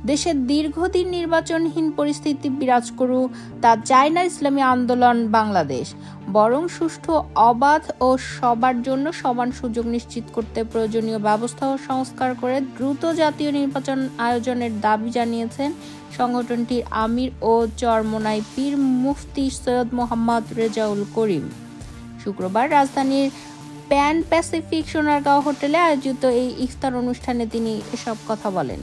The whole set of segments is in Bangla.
দেশে দীর্ঘদিন নির্বাচনহীন পরিস্থিতি বিরাজ করুক তা চায় না ইসলামী আন্দোলন বাংলাদেশ, বরং সুষ্ঠু, অবাধ ও সবার জন্য সমান সুযোগ নিশ্চিত করতে প্রয়োজনীয় ব্যবস্থা ও সংস্কার করে দ্রুত জাতীয় নির্বাচন আয়োজনের দাবি জানিয়েছেন সংগঠনটির আমির ও চরমোনাই পীর মুফতি সৈয়দ মোহাম্মদ রেজাউল করিম। শুক্রবার রাজধানীর প্যান প্যাসিফিক সোনারগাঁও হোটেলে আয়োজিত এই ইফতার অনুষ্ঠানে তিনি এসব কথা বলেন।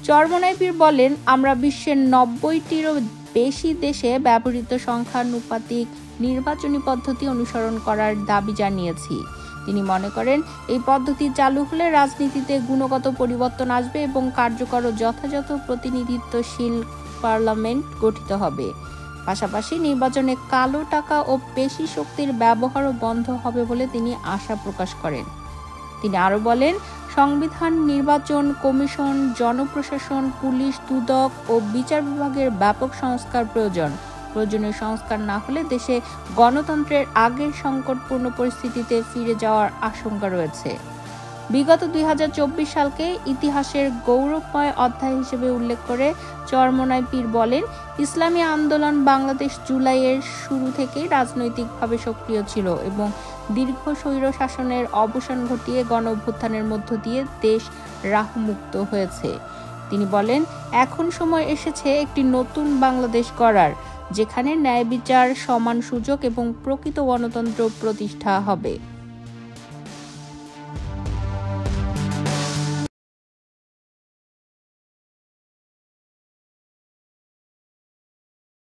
চরমোনাই পীর বলেন, আমরা বিশ্বের 90টিরও বেশি দেশে ব্যবহৃত সংখ্যানুপাতিক নির্বাচনী পদ্ধতি অনুসরণ করার দাবি জানিয়েছি। তিনি মনে করেন, এই পদ্ধতি চালু হলে রাজনীতিতে গুণগত পরিবর্তন আসবে এবং কার্যকর ও যথাযথ প্রতিনিধিত্বশীল পার্লামেন্ট গঠিত হবে। পাশাপাশি নির্বাচনে কালো টাকা ও পেশি শক্তির ব্যবহারও বন্ধ হবে বলে তিনি আশা প্রকাশ করেন। তিনি আরও বলেন, সংবিধান, নির্বাচন কমিশন, জনপ্রশাসন, পুলিশ, দুদক ও বিচার বিভাগের ব্যাপক সংস্কার প্রয়োজন। প্রয়োজনীয় সংস্কার না হলে দেশে গণতন্ত্রের আগের সংকটপূর্ণ পরিস্থিতিতে ফিরে যাওয়ার আশঙ্কা রয়েছে। বিগত 2024 সালকে ইতিহাসের গৌরবময় অধ্যায় হিসেবে উল্লেখ করে চরমোনাই পীর বলেন, ইসলামী আন্দোলন বাংলাদেশ জুলাইয়ের শুরু থেকেই রাজনৈতিকভাবে সক্রিয় ছিল এবং দীর্ঘ স্বৈর শাসনের অবসান ঘটিয়ে গণঅভ্যুত্থানের মধ্য দিয়ে দেশ রাহুমুক্ত হয়েছে। তিনি বলেন, এখন সময় এসেছে একটি নতুন বাংলাদেশ গড়ার, যেখানে ন্যায় বিচার, সমান সুযোগ এবং প্রকৃত গণতন্ত্র প্রতিষ্ঠা হবে।